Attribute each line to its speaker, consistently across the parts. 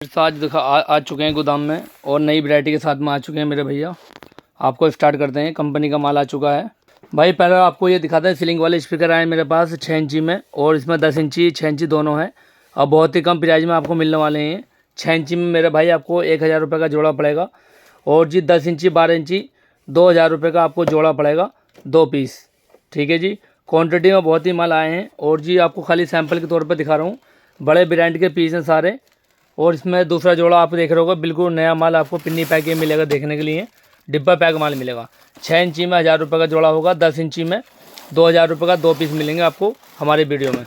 Speaker 1: आज दिखा आ चुके हैं गोदाम में और नई वैरायटी के साथ में आ चुके हैं मेरे भैया। आपको स्टार्ट करते हैं। कंपनी का माल आ चुका है भाई। पहले आपको ये दिखाते हैं, सीलिंग वाले स्पीकर आए मेरे पास 6 इंची में, और इसमें 10 इंची 6 इंची दोनों हैं और बहुत ही कम प्राइस में आपको मिलने वाले हैं। 6 इंची में मेरे भाई आपको 1000 रुपये का जोड़ा पड़ेगा, और जी 10 इंची 12 इंची 2000 रुपये का आपको जोड़ा पड़ेगा, 2 पीस। ठीक है जी, क्वान्टिटी में बहुत ही माल आए हैं। और जी आपको खाली सैंपल के तौर पर दिखा रहा हूँ, बड़े ब्रांड के पीस हैं सारे। और इसमें दूसरा जोड़ा आप देख रहे होगा, बिल्कुल नया माल आपको पिन्नी पैक में मिलेगा, देखने के लिए डिब्बा पैक माल मिलेगा। 6 इंची में 1000 रुपये का जोड़ा होगा, 10 इंची में 2000 रुपये का 2 पीस मिलेंगे आपको हमारे वीडियो में।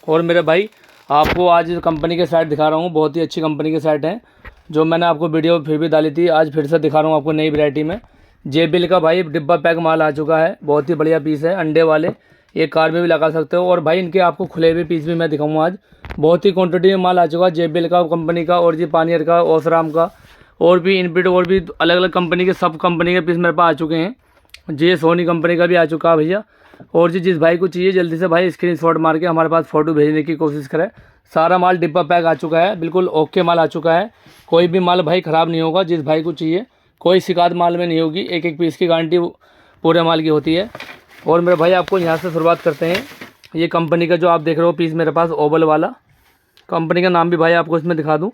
Speaker 1: और मेरे भाई आपको आज कंपनी के साइट दिखा रहा हूँ, बहुत ही अच्छी कंपनी के साइट हैं जो मैंने आपको वीडियो फिर भी डाली थी, आज फिर से दिखा रहा हूँ आपको नई वैरायटी में। JBL का भाई डिब्बा पैक माल आ चुका है, बहुत ही बढ़िया पीस है, अंडे वाले, ये कार में भी लगा सकते हो। और भाई इनके आपको खुले हुए पीस भी मैं दिखाऊंगा आज। बहुत ही क्वांटिटी में माल आ चुका है JBL का कंपनी का, और जी पानियर का, ओसराम का, और भी इनपिट, और भी अलग अलग कंपनी के, सब कंपनी के पीस मेरे पास आ चुके हैं। जी सोनी कंपनी का भी आ चुका है भैया। और जी जिस भाई को चाहिए जल्दी से भाई स्क्रीनशॉट मार के हमारे पास फ़ोटो भेजने की कोशिश करें। सारा माल डिब्बा पैक आ चुका है, बिल्कुल ओके माल आ चुका है, कोई भी माल भाई ख़राब नहीं होगा। जिस भाई को चाहिए कोई शिकायत माल में नहीं होगी, एक एक पीस की गारंटी पूरे माल की होती है। और मेरे भाई आपको यहाँ से शुरुआत करते हैं। ये कंपनी का जो आप देख रहे हो पीस मेरे पास, ओवल वाला, कंपनी का नाम भी भाई आपको इसमें दिखा दूं,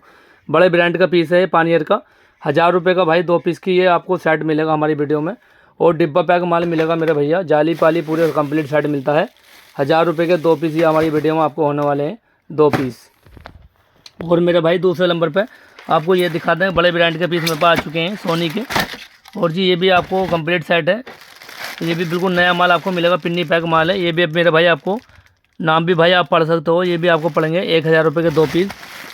Speaker 1: बड़े ब्रांड का पीस है ये, पानियर का। 1000 रुपये का भाई 2 पीस की ये आपको सेट मिलेगा हमारी वीडियो में। और डिब्बा पैक माल मिलेगा मेरे भैया, जाली पाली पूरे कंप्लीट सेट मिलता है। 1000 रुपये के 2 पीस ये हमारी वीडियो में आपको होने वाले हैं, 2 पीस। और मेरे भाई दूसरे नंबर पर आपको ये दिखाते हैं, बड़े ब्रांड के पीस मेरे पास आ चुके हैं सोनी के। और जी ये भी आपको कंप्लीट सेट है, ये भी बिल्कुल नया माल आपको मिलेगा, पिन्नी पैक माल है। ये भी मेरे भाई आपको नाम भी भाई आप पढ़ सकते हो, ये भी आपको पड़ेंगे 1000 रुपये के 2 पीस।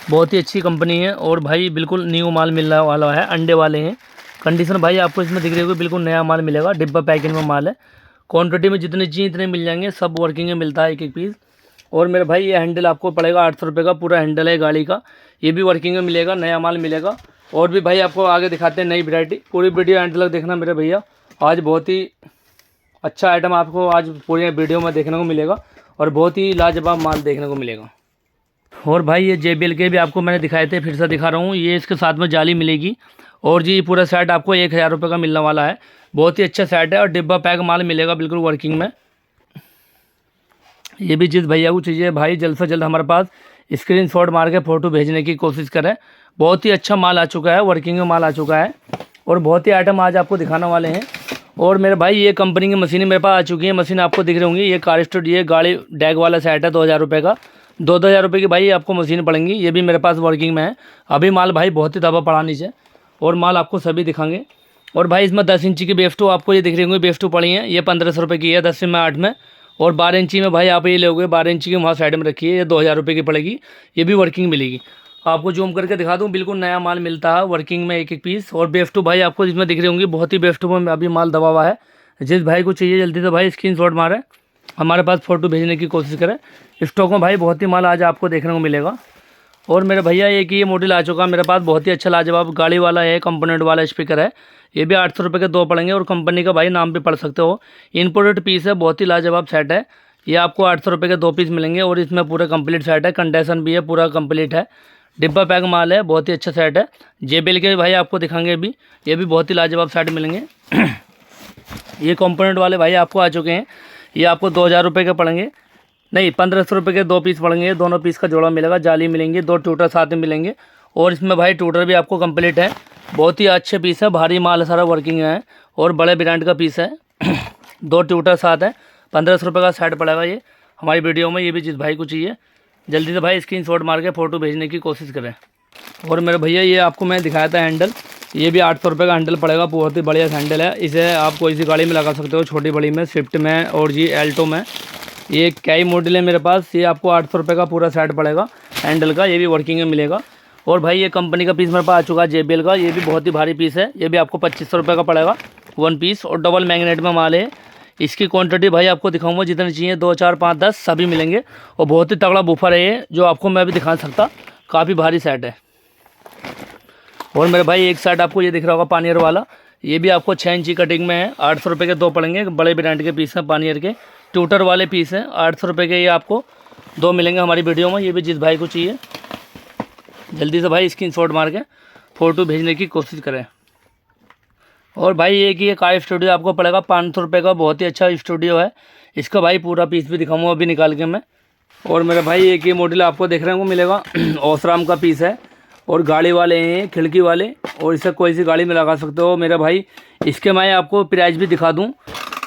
Speaker 1: बहुत ही अच्छी कंपनी है, और भाई बिल्कुल न्यू माल मिलने वाला है, अंडे वाले हैं। कंडीशन भाई आपको इसमें दिख रही होगी, बिल्कुल नया माल मिलेगा, डिब्बा पैकिंग में माल है। क्वान्टिटी में जितने चाहिए इतने मिल जाएंगे, सब वर्किंग में मिलता है एक एक पीस। और मेरे भाई ये हैंडल आपको पड़ेगा 800 रुपये का, पूरा हैंडल है गाड़ी का, ये भी वर्किंग में मिलेगा, नया माल मिलेगा। और भी भाई आपको आगे दिखाते हैं नई वैरायटी, पूरी वीडियो एंड तक देखना मेरे भैया। आज बहुत ही अच्छा आइटम आपको आज पूरी वीडियो में देखने को मिलेगा, और बहुत ही लाजवाब माल देखने को मिलेगा। और भाई ये JBL के भी आपको मैंने दिखाए थे, फिर से दिखा रहा हूँ। ये इसके साथ में जाली मिलेगी, और जी पूरा सेट आपको 1000 रुपये का मिलने वाला है। बहुत ही अच्छा सेट है, और डिब्बा पैक माल मिलेगा बिल्कुल वर्किंग में। ये भी जिस भैया को चाहिए भाई जल्द से जल्द हमारे पास स्क्रीनशॉट मार के फ़ोटो भेजने की कोशिश करें। बहुत ही अच्छा माल आ चुका है, वर्किंग में माल आ चुका है, और बहुत ही आइटम आज आपको दिखाने वाले हैं। और मेरे भाई ये कंपनी की मशीनें मेरे पास आ चुकी हैं, मशीन आपको दिख रही होंगी। ये कार स्टूड, ये गाड़ी डैग वाला सेट है, 2000 रुपये का, 2000 रुपये की भाई आपको मशीन पड़ेंगी। ये भी मेरे पास वर्किंग में है, अभी माल भाई बहुत ही दबा पड़ा नीचे, और माल आपको सभी दिखाएंगे। और भाई इसमें 10 इंची की बेफ्टू आपको ये दिख रही होंगी, बेफ्टू पड़ी है, ये 1500 रुपये की है, 10 में 8 में। और 12 इंची में भाई आप ये लोगे, 12 इंची की वहाँ साइड में रखी है, ये 2000 रुपये की पड़ेगी, ये भी वर्किंग मिलेगी। आपको जूम करके दिखा दूँ, बिल्कुल नया माल मिलता है वर्किंग में एक एक पीस। और बेफ्टू भाई आपको इसमें दिख रही होंगी, बहुत ही बेफ्टू में अभी माल दबा हुआ है। जिस भाई को चाहिए जल्दी से भाई स्क्रीनशॉट मारे, हमारे पास फ़ोटो भेजने की कोशिश करें। स्टॉक में भाई बहुत ही माल आज आपको देखने को मिलेगा। और मेरे भैया एक ये मॉडल आ चुका है मेरे पास, बहुत ही अच्छा लाजवाब गाड़ी वाला है, कंपोनेंट वाला स्पीकर है। ये भी 800 रुपये के 2 पड़ेंगे, और कंपनी का भाई नाम भी पढ़ सकते हो, इम्पोर्टेड पीस है, बहुत ही लाजवाब सेट है। ये आपको 800 रुपये के 2 पीस मिलेंगे, और इसमें पूरा कंप्लीट सेट है, कंडीशन भी है, पूरा कंप्लीट है, डिब्बा पैक माल है, बहुत ही अच्छा सेट है। JBL के भाई आपको दिखाएंगे अभी, ये भी बहुत ही लाजवाब सेट मिलेंगे। ये कंपोनेंट वाले भाई आपको आ चुके हैं, ये आपको 2000 रुपये के पड़ेंगे, नहीं 1500 रुपये के 2 पीस पड़ेंगे, दोनों पीस का जोड़ा मिलेगा, जाली मिलेंगी, 2 ट्यूटर साथ में मिलेंगे। और इसमें भाई ट्यूटर भी आपको कंप्लीट है, बहुत ही अच्छे पीस है, भारी माल है, सारा वर्किंग है, और बड़े ब्रांड का पीस है। 2 ट्यूटर साथ है, 1500 रुपये का सेट पड़ेगा ये हमारी वीडियो में। ये भी जिस भाई को चाहिए जल्दी से भाई स्क्रीनशॉट मार के फ़ोटो भेजने की कोशिश करें। और मेरे भैया ये आपको मैं दिखाया था हैंडल, ये भी 800 रुपये का हैंडल पड़ेगा, बहुत ही बढ़िया हैंडल है। इसे आप कोई सी गाड़ी में लगा सकते हो, छोटी बड़ी में, स्विफ्ट में, और जी एल्टो में। ये कई मॉडल है मेरे पास, ये आपको 800 रुपये का पूरा सेट पड़ेगा हैंडल का, ये भी वर्किंग में मिलेगा। और भाई ये कंपनी का पीस मेरे पास आ चुका है JBL का, ये भी बहुत ही भारी पीस है, ये भी आपको 2500 रुपये का पड़ेगा 1 पीस, और डबल मैग्नेट में माल है। इसकी क्वांटिटी भाई आपको दिखाऊंगा, जितने चाहिए 2 4 5 10 सभी मिलेंगे, और बहुत ही तगड़ा बूफर है ये, जो आपको मैं भी दिखा सकता, काफ़ी भारी सेट है। और मेरे भाई एक सेट आपको ये दिख रहा होगा पानियर वाला, ये भी आपको 6 इंची कटिंग में है, 800 रुपये के 2 पड़ेंगे, बड़े ब्रांड के पीस हैं पानियर के, ट्यूटर वाले पीस हैं, 800 रुपये के ये आपको 2 मिलेंगे हमारी वीडियो में। ये भी जिस भाई को चाहिए जल्दी से भाई स्क्रीनशॉट मार के फ़ोटो भेजने की कोशिश करें। और भाई ये कार स्टूडियो आपको पड़ेगा 500 रुपये का, बहुत ही अच्छा स्टूडियो है। इसका भाई पूरा पीस भी दिखाऊंगा अभी निकाल के मैं। और मेरे भाई एक ये मॉडल आपको देखने को मिलेगा ओसराम का पीस है, और गाड़ी वाले हैं खिड़की वाले, और इसे कोई सी गाड़ी में लगा सकते हो मेरे भाई। इसके मैं आपको प्राइस भी दिखा दूं,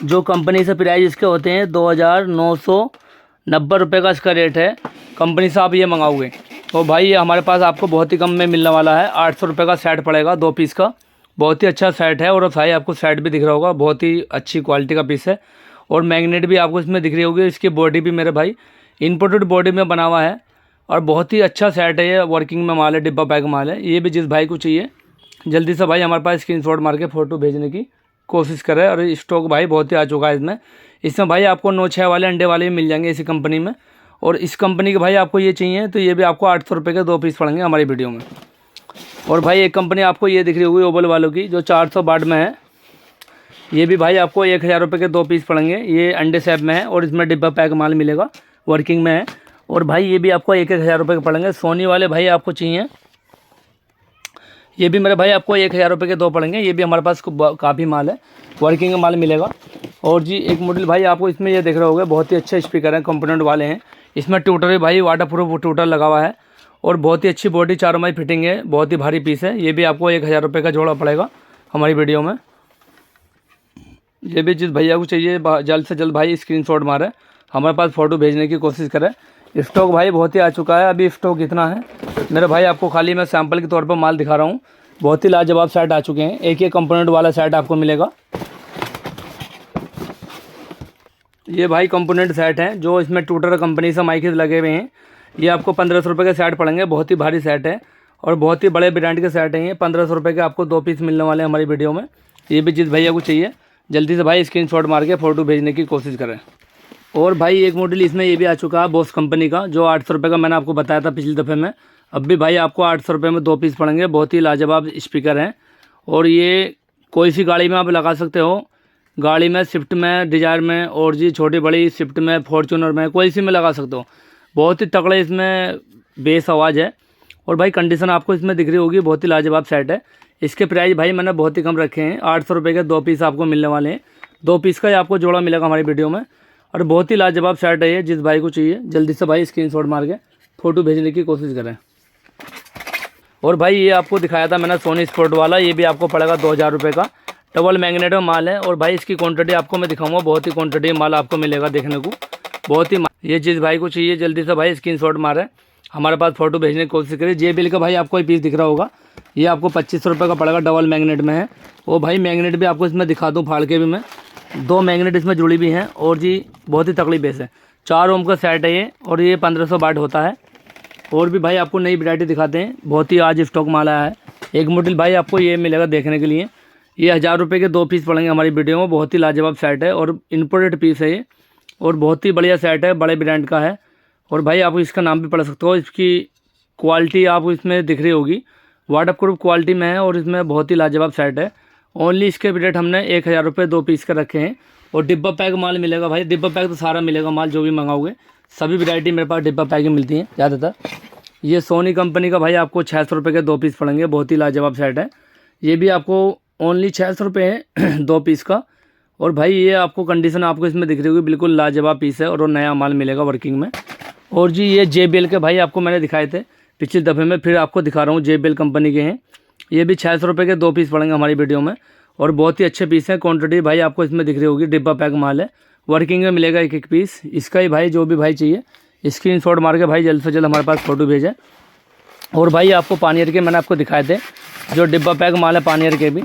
Speaker 1: जो कंपनी से प्राइस इसके होते हैं 2990 रुपये का इसका रेट है। कंपनी से आप ये मंगाओगे तो भाई ये हमारे पास आपको बहुत ही कम में मिलने वाला है। 800 रुपये का सेट पड़ेगा 2 पीस का, बहुत ही अच्छा सेट है। और भाई आपको सेट भी दिख रहा होगा, बहुत ही अच्छी क्वालिटी का पीस है। और मैग्नेट भी आपको इसमें दिख रही होगी। इसकी बॉडी भी मेरे भाई इम्पोर्टेड बॉडी में बना हुआ है, और बहुत ही अच्छा सेट है ये, वर्किंग में माल है, डिब्बा पैक माल है। ये भी जिस भाई को चाहिए जल्दी से भाई हमारे पास स्क्रीनशॉट मार के फ़ोटो भेजने की कोशिश करें। और स्टॉक भाई बहुत ही आ चुका है इसमें भाई आपको 9-6 वाले अंडे वाले भी मिल जाएंगे इसी कंपनी में। और इस कंपनी के भाई आपको ये चाहिए तो ये भी आपको 800 रुपये के 2 पीस पड़ेंगे हमारी वीडियो में। और भाई एक कंपनी आपको ये दिख रही होगी ओबल वालों की, जो 400 वाट में है। ये भी भाई आपको 1000 रुपये के 2 पीस पड़ेंगे। ये अंडे शेप में है और इसमें डिब्बा पैक माल मिलेगा, वर्किंग में है। और भाई ये भी आपको 1000 रुपये के पड़ेंगे। सोनी वाले भाई आपको चाहिए, ये भी मेरे भाई आपको 1000 रुपये के 2 पड़ेंगे। ये भी हमारे पास काफ़ी माल है, वर्किंग का माल मिलेगा। और जी एक मॉडल भाई आपको इसमें ये देख रहे होगे, बहुत ही अच्छे स्पीकर हैं, कंपोनेंट वाले हैं। इसमें ट्यूटर भी भाई वाटर प्रूफ ट्यूटर लगा हुआ है, और बहुत ही अच्छी बॉडी 4 माई फिटिंग है, बहुत ही भारी पीस है। ये भी आपको 1000 रुपये का जोड़ा पड़ेगा हमारी वीडियो में। ये भी जिस भैया को चाहिए जल्द से जल्द भाई स्क्रीनशॉट मारे, हमारे पास फ़ोटो भेजने की कोशिश करें। स्टॉक भाई बहुत ही आ चुका है, अभी स्टॉक इतना है मेरे भाई, आपको खाली मैं सैंपल के तौर पर माल दिखा रहा हूँ। बहुत ही लाजवाब सेट आ चुके हैं, एक कंपोनेंट वाला सेट आपको मिलेगा। ये भाई कंपोनेंट सेट हैं, जो इसमें ट्यूटर कंपनी से माइक लगे हुए हैं। ये आपको 1500 रुपये के सेट पड़ेंगे, बहुत ही भारी सेट है और बहुत ही बड़े ब्रांड के सेट हैं ये। 1500 रुपये के आपको 2 पीस मिलने वाले हैं हमारी वीडियो में। ये भी जिस भैया को चाहिए जल्दी से भाई स्क्रीनशॉट मार के फ़ोटो भेजने की कोशिश करें। और भाई एक मॉडल इसमें ये भी आ चुका है बॉस कंपनी का, जो 800 रुपये का मैंने आपको बताया था पिछले दफ़े में। अब भी भाई आपको 800 रुपये में 2 पीस पड़ेंगे। बहुत ही लाजवाब स्पीकर हैं, और ये कोई सी गाड़ी में आप लगा सकते हो, गाड़ी में, स्विफ्ट में, डिजायर में, और जी छोटी बड़ी स्विफ्ट में, फॉर्चूनर में, कोई सी में लगा सकते हो। बहुत ही तगड़े इसमें बेस आवाज़ है, और भाई कंडीशन आपको इसमें दिख रही होगी, बहुत ही लाजवाब सेट है। इसके प्राइस भाई मैंने बहुत ही कम रखे हैं, 800 रुपये के 2 पीस आपको मिलने वाले हैं। 2 पीस का ही आपको जोड़ा मिलेगा हमारी वीडियो में, और बहुत ही लाजवाब सेट है ये। जिस भाई को चाहिए जल्दी से भाई स्क्रीनशॉट मार के फ़ोटो भेजने की कोशिश करें। और भाई ये आपको दिखाया था मैंने सोनी स्पोर्ट वाला, ये भी आपको पड़ेगा 2000 रुपये का। डबल मैग्नेट में माल है, और भाई इसकी क्वांटिटी आपको मैं दिखाऊंगा, बहुत ही क्वांटिटी माल आपको मिलेगा देखने को, बहुत ही। ये जिस भाई को चाहिए जल्दी से भाई स्क्रीनशॉट मारे, हमारे पास फ़ोटो भेजने की कोशिश करिए। JBL का भाई आपको ये पीस दिख रहा होगा, ये आपको 2500 रुपये का पड़ेगा, डबल मैग्नेट में है। वो भाई मैग्नेट भी आपको इसमें दिखा दूँ फाड़ के भी मैं, 2 मैग्नेट इसमें जुड़ी भी हैं, और जी बहुत ही तगड़ी बेस है। 4 ओम का सेट है ये, और ये 1500 वाट होता है। और भी भाई आपको नई वैरायटी दिखाते हैं, बहुत ही आज स्टॉक माल आया है। एक मॉडल भाई आपको ये मिलेगा देखने के लिए, ये 1000 रुपये के 2 पीस पड़ेंगे हमारी वीडियो में। बहुत ही लाजवाब सेट है, और इम्पोर्टेड पीस है ये, और बहुत ही बढ़िया सेट है, बड़े ब्रांड का है। और भाई आप इसका नाम भी पढ़ सकते हो, इसकी क्वालिटी आपको इसमें दिख रही होगी, वाटर प्रूफ क्वालिटी में है, और इसमें बहुत ही लाजवाब सेट है। ओनली इसके रेट हमने 1000 रुपये 2 पीस का रखे हैं। और डिब्बा पैक माल मिलेगा भाई, डिब्बा पैक तो सारा मिलेगा माल, जो भी मंगाओगे सभी वैरायटी मेरे पास डिब्बा पैक ही मिलती हैं ज़्यादातर। ये सोनी कंपनी का भाई आपको 600 रुपये के 2 पीस पड़ेंगे, बहुत ही लाजवाब सेट है। ये भी आपको ओनली 600 रुपये है 2 पीस का। और भाई ये आपको कंडीशन आपको इसमें दिख रही होगी, बिल्कुल लाजवाब पीस है, और वो नया माल मिलेगा वर्किंग में। और जी ये JBL के भाई आपको मैंने दिखाए थे पिछले दफ़े में, फिर आपको दिखा रहा हूँ, JBL कंपनी के हैं। ये भी 600 रुपये के 2 पीस पड़ेंगे हमारी वीडियो में, और बहुत ही अच्छे पीस हैं। क्वांटिटी भाई आपको इसमें दिख रही होगी, डिब्बा पैक माल है, वर्किंग में मिलेगा एक एक पीस। इसका ही भाई जो भी भाई चाहिए स्क्रीनशॉट मार के भाई जल्द से जल्द हमारे पास फ़ोटो भेजें। और भाई आपको पानियर के मैंने आपको दिखाए थे, जो डिब्बा पैक माल है पानियर के भी,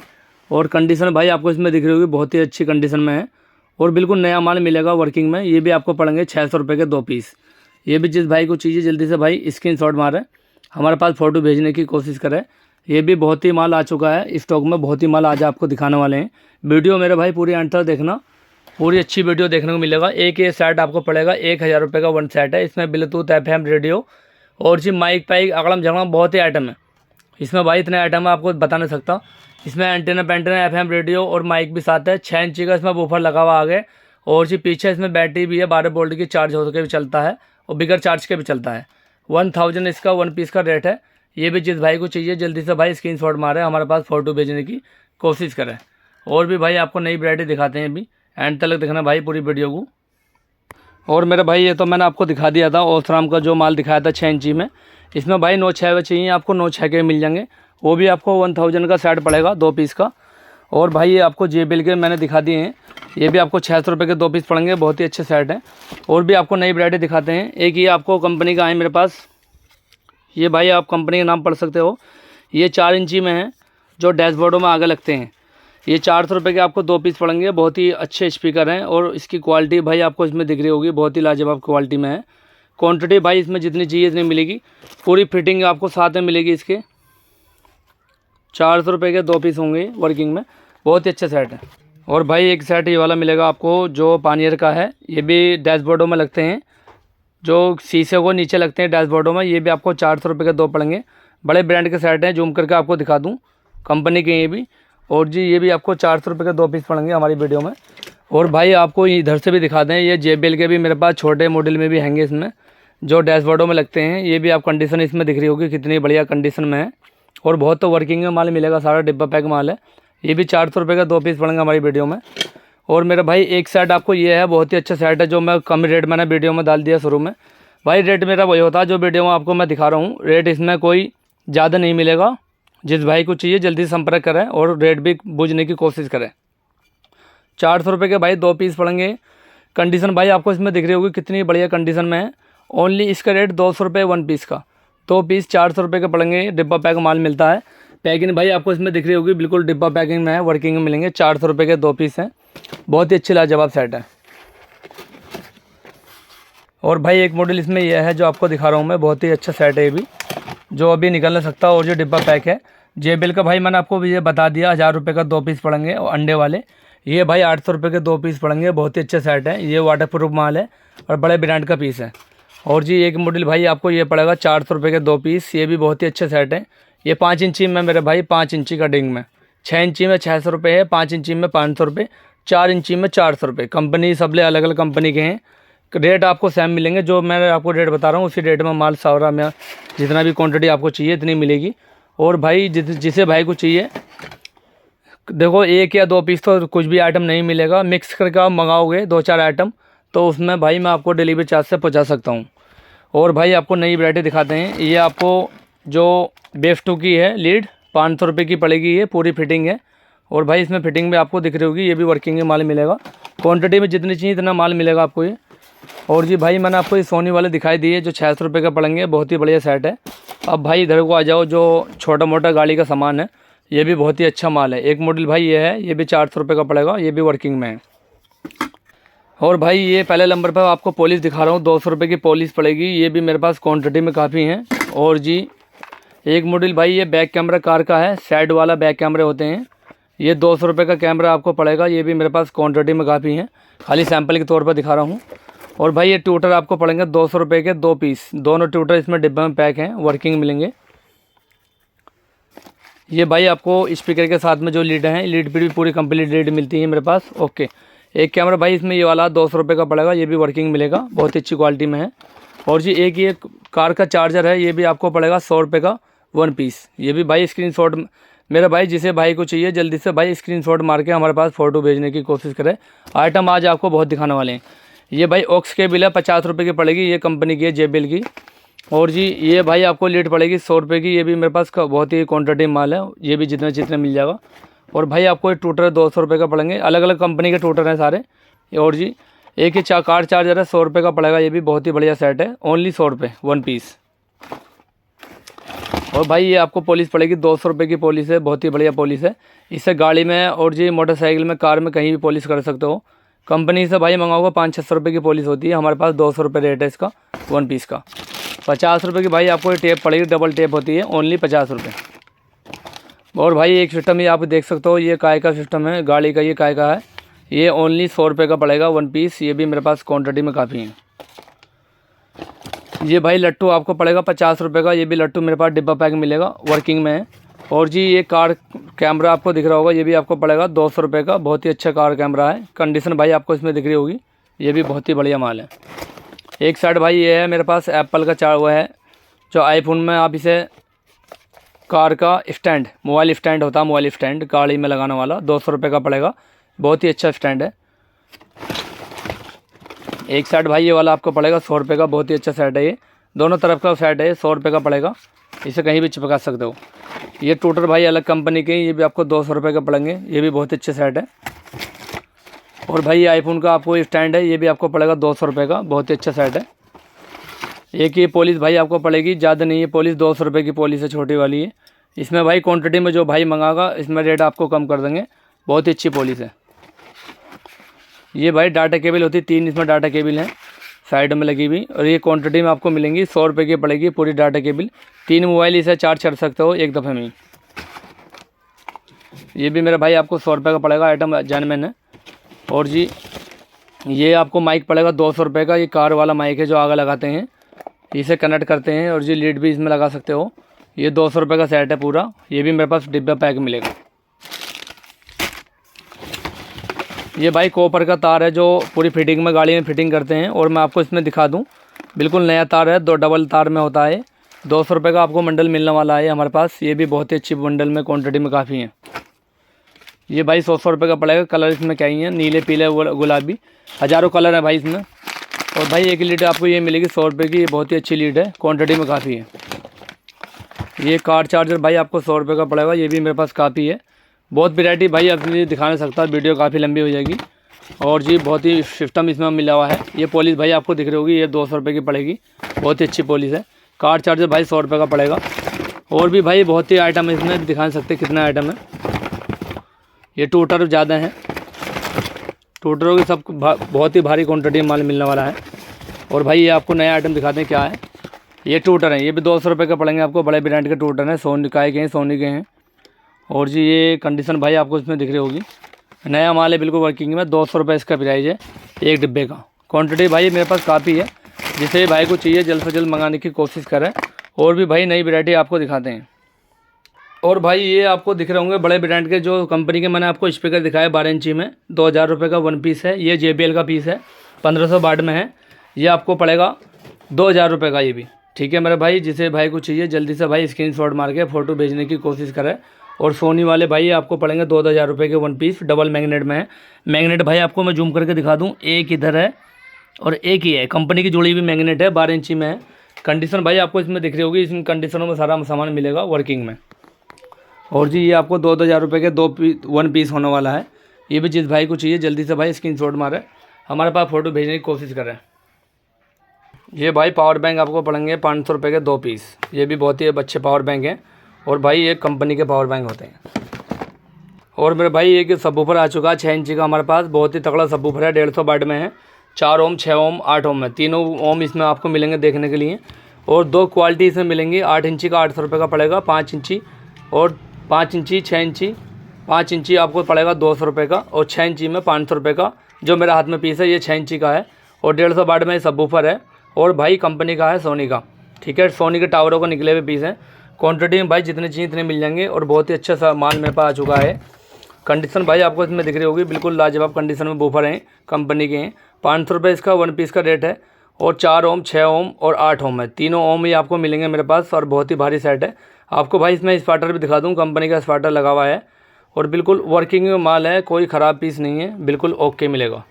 Speaker 1: और कंडीशन भाई आपको इसमें दिख रही होगी, बहुत ही अच्छी कंडीशन में है, और बिल्कुल नया माल मिलेगा वर्किंग में। ये भी आपको पड़ेंगे 600 रुपये के 2 पीस। ये भी जिस भाई को चाहिए जल्दी से भाई स्क्रीनशॉट मारें, हमारे पास फ़ोटो भेजने की कोशिश करें। ये भी बहुत ही माल आ चुका है स्टॉक में, बहुत ही माल आज आपको दिखाने वाले हैं। वीडियो मेरे भाई पूरी अंत तक देखना, पूरी अच्छी वीडियो देखने को मिलेगा। एक ये सेट आपको पड़ेगा 1000 रुपये का 1 सेट है। इसमें ब्लूटूथ, FM, रेडियो, और जी माइक पाइक अगड़म झगड़म बहुत ही आइटम है इसमें भाई, इतने आइटम है आपको बता नहीं सकता। इसमें एंटेना पेंटेना, FM, रेडियो और माइक भी साथ है। 6 इंची का इसमें वूफर लगा हुआ आगे, और जी पीछे इसमें बैटरी भी है, 12 वोल्ट की, चार्ज होकर भी चलता है, और बिगर चार्ज के भी चलता है। 1000 इसका 1 पीस का रेट है। ये भी जिस भाई को चाहिए जल्दी से भाई स्क्रीनशॉट मारे, हमारे पास फ़ोटो भेजने की कोशिश करें। और भी भाई आपको नई वैरायटी दिखाते हैं, अभी एंड तक देखना भाई पूरी वीडियो को। और मेरे भाई ये तो मैंने आपको दिखा दिया था ओसराम का जो माल दिखाया था 6 इंची में, इसमें भाई 9 6 चाहिए आपको, 9 6 के मिल जाएंगे। वो भी आपको 1000 का सेट पड़ेगा 2 पीस का। और भाई ये आपको JBL के मैंने दिखा दिए हैं, ये भी आपको 600 रुपये के 2 पीस पड़ेंगे, बहुत ही अच्छे सेट हैं। और भी आपको नई वैरायटी दिखाते हैं। एक ये आपको कंपनी का है मेरे पास, ये भाई आप कंपनी का नाम पढ़ सकते हो। ये 4 इंची में है, जो डैशबोर्डों में आगे लगते हैं। ये 400 रुपये के आपको 2 पीस पड़ेंगे, बहुत ही अच्छे स्पीकर हैं। और इसकी क्वालिटी भाई आपको इसमें दिख रही होगी, बहुत ही लाजवाब क्वालिटी में है। क्वांटिटी भाई इसमें जितनी चाहिए इतनी मिलेगी, पूरी फिटिंग आपको साथ में मिलेगी इसके। 400 रुपये के 2 पीस होंगे वर्किंग में, बहुत ही अच्छे सेट है। और भाई एक सेट ये वाला मिलेगा आपको जो पानियर का है, ये भी डैशबोर्डों में लगते हैं, जो शीशे को नीचे लगते हैं डैशबोर्डों में। ये भी आपको 400 रुपये के 2 पड़ेंगे, बड़े ब्रांड के सेट हैं, जूम करके आपको दिखा दूँ कंपनी के ये भी। और जी ये भी आपको 400 रुपये के 2 पीस पड़ेंगे हमारी वीडियो में। और भाई आपको इधर से भी दिखा दें, ये JBL के भी मेरे पास छोटे मॉडल में भी हैंगे इसमें, जो डैशबोर्डों में लगते हैं। ये भी आप कंडीशन इसमें दिख रही होगी कितनी बढ़िया कंडीशन में है। और बहुत तो वर्किंग में माल मिलेगा, सारा डिब्बा पैक माल है। ये भी 400 रुपये का 2 पीस पड़ेंगे हमारी वीडियो में। और मेरा भाई एक सेट आपको ये है, बहुत ही अच्छा सेट है, जो मैं कम रेट मैंने वीडियो में डाल दिया शुरू में। भाई रेट मेरा वही होता है जो वीडियो में आपको मैं दिखा रहा हूँ, रेट इसमें कोई ज़्यादा नहीं मिलेगा। जिस भाई को चाहिए जल्दी संपर्क करें और रेट भी बूझने की कोशिश करें। 400 रुपये के भाई 2 पीस पड़ेंगे। कंडीशन भाई आपको इसमें दिख रही होगी कितनी बढ़िया कंडीशन में है। ओनली इसका रेट 200 रुपये 1 पीस का, 2 पीस 400 रुपये के पड़ेंगे। डिब्बा पैक माल मिलता है। पैकिंग भाई आपको इसमें दिख रही होगी बिल्कुल डिब्बा पैकिंग में है, वर्किंग में मिलेंगे। 400 रुपये के 2 पीस हैं, बहुत ही अच्छी लाजवाब सेट है। और भाई एक मॉडल इसमें यह है जो आपको दिखा रहा हूँ मैं, बहुत ही अच्छा सेट है ये भी, जो अभी निकल नहीं सकता। और जो डिब्बा पैक है JBL का भाई मैंने आपको ये बता दिया, 1000 रुपये का 2 पीस पड़ेंगे। और अंडे वाले ये भाई 800 रुपये के 2 पीस पड़ेंगे, बहुत ही अच्छे सेट है। ये वाटर प्रूफ माल है और बड़े ब्रांड का पीस है। और जी एक मॉडल भाई आपको ये पड़ेगा 400 रुपये के 2 पीस, ये भी बहुत ही अच्छे सेट है। ये 5 इंची में मेरे भाई, 5 इंची का डिंग में, 6 इंची में 600 रुपये है, 5 इंची में 500 रुपये, 4 इंची में 400 रुपये। कंपनी सबले अलग अलग कंपनी के हैं, रेट आपको सेम मिलेंगे। जो मैं आपको रेट बता रहा हूँ उसी रेट में माल सारा में जितना भी क्वांटिटी आपको चाहिए इतनी मिलेगी। और भाई जिसे भाई को चाहिए, देखो 1 या 2 पीस तो कुछ भी आइटम नहीं मिलेगा, मिक्स करके आप मंगाओगे 2-4 आइटम तो उसमें भाई मैं आपको डिलीवरी चार्ज से पहुँचा सकता हूँ। और भाई आपको नई वैरायटी दिखाते हैं। ये आपको जो बेफ 2 की है लीड, 500 रुपये की पड़ेगी, ये पूरी फिटिंग है। और भाई इसमें फिटिंग भी आपको दिख रही होगी, ये भी वर्किंग में माल मिलेगा। क्वांटिटी में जितनी चाहिए इतना माल मिलेगा आपको ये। और जी भाई मैंने आपको ये सोनी वाले दिखाई दिए जो 600 रुपये का पड़ेंगे, बहुत ही बढ़िया सेट है। अब भाई इधर को आ जाओ, जो छोटा मोटा गाड़ी का सामान है ये भी बहुत ही अच्छा माल है। एक मॉडल भाई ये है, ये भी 400 रुपये का पड़ेगा, ये भी वर्किंग में है। और भाई ये पहले नंबर पर आपको पॉलिश दिखा रहा हूँ, 200 रुपये की पॉलिश पड़ेगी, ये भी मेरे पास क्वान्टिटी में काफ़ी हैं। और जी एक मॉडल भाई ये बैक कैमरा कार का है, साइड वाला बैक कैमरे होते हैं, ये 200 रुपये का कैमरा आपको पड़ेगा, ये भी मेरे पास क्वान्टिटी में काफ़ी हैं, खाली सैंपल के तौर पर दिखा रहा हूँ। और भाई ये ट्यूटर आपको पड़ेंगे 200 रुपये के 2 पीस, दोनों ट्यूटर इसमें डिब्बे में पैक हैं, वर्किंग मिलेंगे। ये भाई आपको स्पीकर के साथ में जो लीड हैं, लीड पर भी पूरी कंप्लीट लीड मिलती है मेरे पास। ओके, एक कैमरा भाई इसमें ये वाला 200 रुपये का पड़ेगा, ये भी वर्किंग मिलेगा, बहुत ही अच्छी क्वालिटी में है। और जी एक ये कार का चार्जर है, ये भी आपको पड़ेगा 100 रुपये का 1 पीस, ये भी भाई स्क्रीनशॉट मेरे भाई जिसे भाई को चाहिए जल्दी से भाई स्क्रीनशॉट मार के हमारे पास फ़ोटो भेजने की कोशिश करें। आइटम आज आपको बहुत दिखाने वाले हैं। ये भाई ऑक्स केबल है, 50 रुपये की पड़ेगी, ये कंपनी की है JBL की। और जी ये भाई आपको लीड पड़ेगी 100 रुपये की, ये भी मेरे पास बहुत ही क्वान्टिटी माल है, ये भी जितने मिल जाएगा। और भाई आपको ये टूटर 200 रुपये का पड़ेंगे, अलग अलग कंपनी के टूटर हैं सारे। और जी एक ही कार चार्जर है 100 रुपये का पड़ेगा, ये भी बहुत ही बढ़िया सेट है, ओनली 100 रुपये 1 पीस। और भाई ये आपको पॉलिश पड़ेगी 200 रुपये की पॉलिश है, बहुत ही बढ़िया पॉलिश है। इससे गाड़ी में और जी मोटरसाइकिल में, कार में कहीं भी पॉलिश कर सकते हो। कंपनी से भाई मंगाओगे 500-600 रुपये की पॉलिश होती है, हमारे पास 200 रुपये रेट है इसका 1 पीस का। 50 रुपये की भाई आपको ये टेप पड़ेगी, डबल टेप होती है, ओनली 50 रुपये। और भाई एक सिस्टम ये आप देख सकते हो, ये काय का सिस्टम है गाड़ी का, ये काय का है, ये ओनली 100 रुपये का पड़ेगा 1 पीस, ये भी मेरे पास क्वान्टिटी में काफ़ी है। ये भाई लट्टू आपको पड़ेगा 50 रुपये का, ये भी लट्टू मेरे पास डिब्बा पैक मिलेगा, वर्किंग में है। और जी ये कार कैमरा आपको दिख रहा होगा, ये भी आपको पड़ेगा 200 रुपये का, बहुत ही अच्छा कार कैमरा है। कंडीशन भाई आपको इसमें दिख रही होगी, ये भी बहुत ही बढ़िया माल है। एक साइड भाई ये है मेरे पास एप्पल का वो है जो आईफोन में आप इसे कार का स्टैंड, मोबाइल स्टैंड होता है, मोबाइल स्टैंड गाड़ी में लगाने वाला, 200 रुपये का पड़ेगा। बहुत ही अच्छा स्टैंड है। एक सेट भाई ये वाला आपको पड़ेगा 100 रुपये का, बहुत ही अच्छा सेट है ये। दोनों तरफ का सेट है, 100 रुपये का पड़ेगा। इसे कहीं भी चिपका सकते हो। ये टूटर भाई अलग कंपनी के, ये भी आपको 200 रुपये का पड़ेंगे। ये भी बहुत अच्छे सेट है। और भाई ये आईफोन का आपको स्टैंड है, ये भी आपको पड़ेगा 200 रुपये का, बहुत ही अच्छा सेट है। एक ये पॉलिश भाई आपको पड़ेगी, ज़्यादा नहीं है पॉलिश, 200 रुपये की पॉलिश है, छोटी वाली है। इसमें भाई क्वांटिटी में जो भाई मंगागा इसमें रेट आपको कम कर देंगे। बहुत ही अच्छी पॉलिश है। ये भाई डाटा केबल होती है, 3 इसमें डाटा केबल हैं साइड में लगी हुई। और ये क्वांटिटी में आपको मिलेंगी, 100 रुपये की पड़ेगी पूरी डाटा केबल। 3 मोबाइल इसे चार्ज कर सकते हो एक दफ़े में ही। ये भी मेरा भाई आपको 100 रुपये का पड़ेगा, आइटम जेन्युइन है। और जी ये आपको माइक पड़ेगा 200 रुपये का। ये कार वाला माइक है जो आगे लगाते हैं, इसे कनेक्ट करते हैं। और जी लीड भी इसमें लगा सकते हो। ये 200 रुपये का सेट है पूरा। ये भी मेरे पास डिब्बा पैक मिलेगा। ये भाई कॉपर का तार है जो पूरी फिटिंग में गाड़ी में फिटिंग करते हैं। और मैं आपको इसमें दिखा दूं, बिल्कुल नया तार है, 2 डबल तार में होता है। 200 रुपये का आपको बंडल मिलने वाला है हमारे पास। ये भी बहुत ही अच्छी बंडल में क्वांटिटी में काफ़ी है। ये भाई 100 रुपये का पड़ेगा। कलर इसमें क्या ही है, नीले पीले गुलाबी, हज़ारों कलर है भाई इसमें। और भाई एक लीड आपको ये मिलेगी 100 रुपये की। ये बहुत ही अच्छी लीड है, क्वांटिटी में काफ़ी है। ये कार चार्जर भाई आपको 100 रुपये का पड़ेगा। ये भी मेरे पास काफ़ी है। बहुत वैरायटी भाई अपनी दिखा नहीं सकता, वीडियो काफ़ी लंबी हो जाएगी। और जी बहुत ही सिस्टम इसमें मिला हुआ है। ये पॉलिश भाई आपको दिख रही होगी, ये 200 रुपये की पड़ेगी। बहुत ही अच्छी पॉलिश है। कार चार्जर भाई 100 रुपये का पड़ेगा। और भी भाई बहुत ही आइटम है इसमें, दिखा नहीं सकते कितना आइटम है। ये टूटर ज़्यादा है, टूटरों की सब बहुत ही भारी क्वान्टिटी में माल मिलने वाला है। और भाई ये आपको नया आइटम दिखाते हैं क्या है। ये टूटर हैं, ये भी 200 रुपये का पड़ेंगे आपको। बड़े ब्रांड के टूटर हैं, सोनी के हैं, सोनी के हैं। और जी ये कंडीशन भाई आपको इसमें दिख रही होगी, नया माल है, बिल्कुल वर्किंग में। 200 रुपये इसका प्राइस है एक डिब्बे का। क्वांटिटी भाई मेरे पास काफ़ी है, जिसे भाई को चाहिए जल्द से जल्द मंगाने की कोशिश करें। और भी भाई नई वैरायटी आपको दिखाते हैं। और भाई ये आपको दिख रहे होंगे बड़े ब्रांड के जो कंपनी के मैंने आपको स्पीकर दिखाया 12 इंची में, 2000 रुपये का 1 पीस है। ये JBL का पीस है, 1500 वाट में है। ये आपको पड़ेगा 2000 रुपये का। ये भी ठीक है मेरे भाई, जिसे भाई को चाहिए जल्दी से भाई स्क्रीनशॉट मार के फ़ोटो भेजने की कोशिश करें। और सोनी वाले भाई आपको पड़ेंगे 2000 रुपये के 1 पीस, डबल मैग्नेट में है। मैग्नेट भाई आपको मैं जूम करके दिखा दूँ, एक इधर है और एक ही है, कंपनी की जुड़ी हुई मैग्नेट है, 12 इंची में है। कंडीशन भाई आपको इसमें दिख रही होगी, इन कंडीशनों में सारा सामान मिलेगा वर्किंग में। और जी ये आपको 2000 रुपये के 1 पीस होने वाला है। ये भी जिस भाई को चाहिए जल्दी से भाई स्क्रीनशॉट मारे, हमारे पास फ़ोटो भेजने की कोशिश करें। ये भाई पावर बैंक आपको पड़ेंगे 500 रुपये के 2 पीस। ये भी बहुत ही अच्छे पावर बैंक हैं। और भाई ये कंपनी के पावर बैंक होते हैं। और मेरे भाई एक सबवूफर आ चुका है 6 इंची का हमारे पास, बहुत ही तगड़ा सबवूफर है, 150 वाट में है। 4 ओम, 6 ओम, 8 ओम में, तीनों ओम इसमें आपको मिलेंगे देखने के लिए। और 2 क्वालिटी इसमें मिलेंगी। 8 इंची का 800 रुपये का पड़ेगा, 5 इंची और 5 इंची, 6 इंची। 5 इंची आपको पड़ेगा 200 रुपये का, और 6 इंची में 500 रुपये का। जो मेरे हाथ में पीस है ये 6 इंची का है और 150 वाट में सबवूफर है। और भाई कंपनी का है, सोनी का, ठीक है, सोनी के टावरों को निकले हुए पीस हैं। क्वांटिटी में भाई जितने चाहिए इतने मिल जाएंगे। और बहुत ही अच्छा सा माल मेरे पास आ चुका है। कंडीशन भाई आपको इसमें दिख रही होगी, बिल्कुल लाजवाब कंडीशन में बूफर हैं, कंपनी के हैं। 500 रुपये इसका 1 पीस का रेट है। और 4 ओम, 6 ओम और 8 ओम है, तीनों ओम ही आपको मिलेंगे मेरे पास। और बहुत ही भारी सेट है। आपको भाई इसमें स्पार्टर भी दिखा दूँ, कंपनी का स्पार्टर लगा हुआ है और बिल्कुल वर्किंग में माल है, कोई ख़राब पीस नहीं है, बिल्कुल ओके मिलेगा।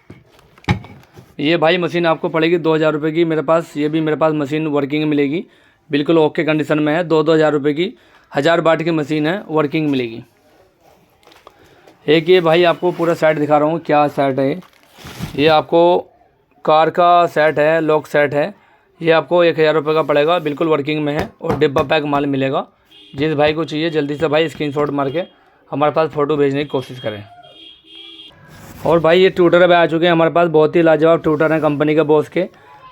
Speaker 1: ये भाई मशीन आपको पड़ेगी 2000 रुपये की मेरे पास। ये भी मेरे पास मशीन वर्किंग मिलेगी, बिल्कुल ओके कंडीशन में है। 2-2000 रुपये की 1000 वाट की मशीन है, वर्किंग मिलेगी। एक ये भाई आपको पूरा सेट दिखा रहा हूँ, क्या सेट है ये आपको कार का सेट है, लॉक सेट है। ये आपको 1000 रुपये का पड़ेगा, बिल्कुल वर्किंग में है और डिब्बा पैक माल मिलेगा। जिस भाई को चाहिए जल्दी से भाई स्क्रीनशॉट मार के हमारे पास फ़ोटो भेजने की कोशिश करें। और भाई ये ट्यूटर अब आ चुके हैं हमारे पास, बहुत ही लाजवाब ट्यूटर हैं कंपनी के बॉस के।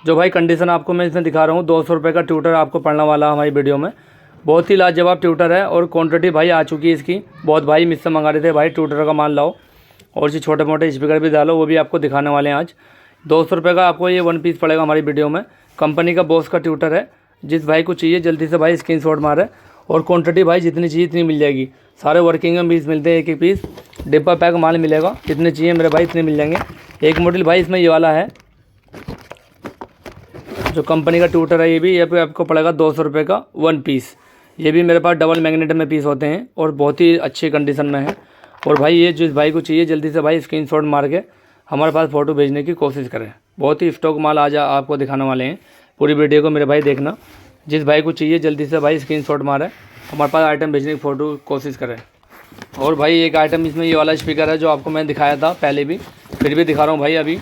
Speaker 1: जो भाई कंडीशन आपको मैं इसमें दिखा रहा हूँ, 200 रुपये का ट्यूटर आपको पड़ने वाला हमारी वीडियो में। बहुत ही लाजवाब ट्यूटर है और क्वांटिटी भाई आ चुकी है इसकी। बहुत भाई मुझसे मंगा रहे थे भाई ट्यूटर का माल लाओ, और जी छोटे मोटे स्पीकर भी डालो, वो भी आपको दिखाने वाले हैं आज। 200 रुपये का आपको ये 1 पीस पड़ेगा हमारी वीडियो में। कंपनी का बॉस का ट्यूटर है, जिस भाई को चाहिए जल्दी से भाई स्क्रीनशॉट मारे। और क्वांटिटी भाई जितनी चाहिए इतनी मिल जाएगी। सारे वर्किंग में पीस मिलते हैं, एक एक पीस डिब्बा पैक माल मिलेगा। जितने चाहिए मेरे भाई इतने मिल जाएंगे। एक मॉडल भाई इसमें ये वाला है जो कंपनी का ट्यूटर है, ये भी, ये पे आपको पड़ेगा 200 रुपये का 1 पीस। ये भी मेरे पास डबल मैग्नेट में पीस होते हैं और बहुत ही अच्छी कंडीशन में है। और भाई ये जिस भाई को चाहिए जल्दी से भाई स्क्रीनशॉट मार के हमारे पास फ़ोटो भेजने की कोशिश करें। बहुत ही स्टॉक माल आज आपको दिखाने वाले हैं, पूरी वीडियो को मेरे भाई देखना। जिस भाई को चाहिए जल्दी से भाई स्क्रीनशॉट मारे हमारे पास आइटम भेजने की फ़ोटो कोशिश करें। और भाई एक आइटम इसमें ये वाला स्पीकर है जो आपको मैंने दिखाया था पहले भी, फिर भी दिखा रहा हूँ भाई। अभी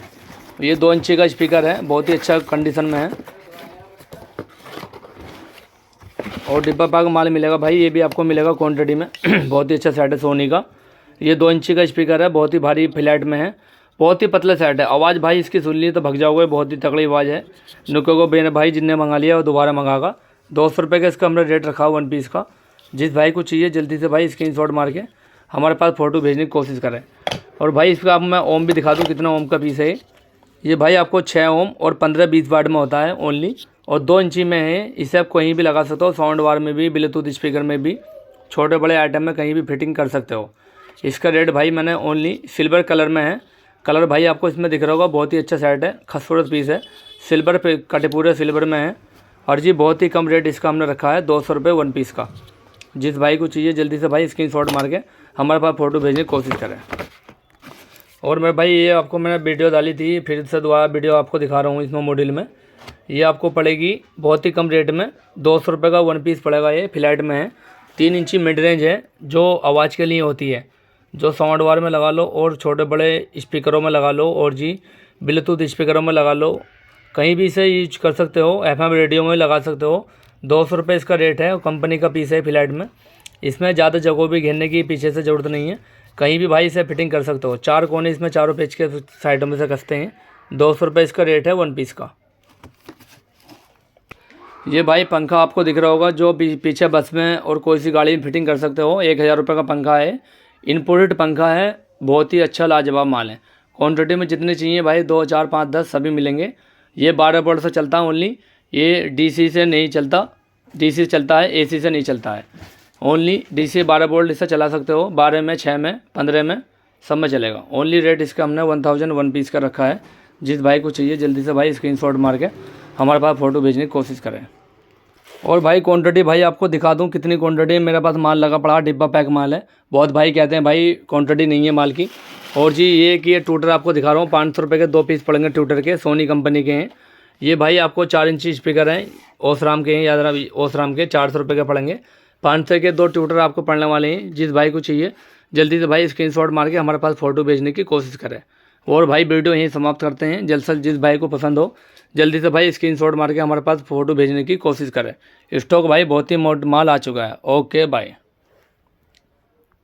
Speaker 1: ये 2 इंची का स्पीकर है, बहुत ही अच्छा कंडीशन में है और डिब्बा पैक माल मिलेगा भाई। ये भी आपको मिलेगा क्वांटिटी में। बहुत ही अच्छा सेट है सोनी का। ये 2 इंची का स्पीकर है, बहुत ही भारी फ्लैट में है, बहुत ही पतला सेट है। आवाज़ भाई इसकी सुन ली तो भग जाओगे, बहुत ही तगड़ी आवाज़ है। नुको को बेन भाई जिनने मंगा लिया वो दोबारा मंगागा। 200 रुपये का इसका हमने रेट रखा 1 पीस का। जिस भाई को चाहिए जल्दी से भाई स्क्रीनशॉट मार के हमारे पास फ़ोटो भेजने की कोशिश करें। और भाई इसका अब मैं ओम भी दिखा दूँ कितना ओम का पीस है। ये भाई आपको 6 ओम और 15-20 वाट में होता है ओनली, और 2 इंची में है। इसे आप कहीं भी लगा सकते हो, साउंड बार में भी, ब्लूटूथ स्पीकर में भी, छोटे बड़े आइटम में कहीं भी फिटिंग कर सकते हो। इसका रेट भाई मैंने ओनली सिल्वर कलर में है। कलर भाई आपको इसमें दिख रहा होगा, बहुत ही अच्छा सेट है, खूबसूरत पीस है, सिल्वर पे कटे पूरे सिल्वर में है। और जी बहुत ही कम रेट इसका हमने रखा है 200 रुपये 1 पीस का। जिस भाई को चाहिए जल्दी से भाई स्क्रीनशॉट मार के हमारे पास फ़ोटो भेजने की कोशिश करें। और मैं भाई ये आपको मैंने वीडियो डाली थी, फिर से दोबारा वीडियो आपको दिखा रहा हूँ। इसमें मॉडल में ये आपको पड़ेगी बहुत ही कम रेट में, 200 रुपये का 1 पीस पड़ेगा। ये फ्लैट में है, 3 इंची मिड रेंज है, जो आवाज़ के लिए होती है, जो साउंड बार में लगा लो और छोटे बड़े स्पीकरों में लगा लो और जी ब्लूटूथ स्पीकरों में लगा लो, कहीं भी इसे यूज कर सकते हो, FM रेडियो में लगा सकते हो। 200 रुपये इसका रेट है, कंपनी का पीस है फ्लैट में। इसमें ज़्यादा जगह भी घेरने की पीछे से ज़रूरत नहीं है, कहीं भी भाई इसे फिटिंग कर सकते हो। 4 कोने इसमें चारों पेच के साइडों में से कसते हैं। 200 रुपये इसका रेट है 1 पीस का। ये भाई पंखा आपको दिख रहा होगा, जो पीछे बस में और कोई सी गाड़ी में फिटिंग कर सकते हो। 1000 रुपये का पंखा है, इम्पोर्टेड पंखा है, बहुत ही अच्छा लाजवाब माल है। क्वान्टिटी में जितने चाहिए भाई 2, 4, 5, 10 सभी मिलेंगे। ये 12 वोल्ट से चलता है ओनली, ये DC से नहीं चलता। DC चलता है, AC से नहीं चलता है। ओनली DC 12 वोल्ट इससे चला सकते हो, 12 में, 6 में, 15 में, सब में चलेगा। ओनली रेट इसका हमने 1000 1 पीस का रखा है। जिस भाई को चाहिए जल्दी से भाई स्क्रीनशॉट मार के हमारे पास फ़ोटो भेजने की कोशिश करें। और भाई क्वांटिटी भाई आपको दिखा दूं कितनी क्वांटिटी मेरे पास माल लगा पड़ा, डिब्बा पैक माल है। बहुत भाई कहते हैं भाई क्वांटिटी नहीं है माल की। और जी ये कि ये ट्यूटर आपको दिखा रहा हूँ, 500 रुपये के 2 पीस पड़ेंगे ट्यूटर के, सोनी कंपनी के हैं। ये भाई आपको 4 इंची स्पीकर हैं, ओसराम के हैं, याद रहा, ओसराम के 400 रुपये के पड़ेंगे। 500 के 2 ट्यूटर आपको पड़ने वाले हैं। जिस भाई को चाहिए जल्दी से भाई स्क्रीनशॉट मार के हमारे पास फ़ोटो भेजने की कोशिश करें। और भाई वीडियो यहीं समाप्त करते हैं। जल्द से जिस भाई को पसंद हो जल्दी से भाई स्क्रीनशॉट मार के हमारे पास फ़ोटो भेजने की कोशिश करें। स्टॉक भाई बहुत ही माल आ चुका है। Okay bye.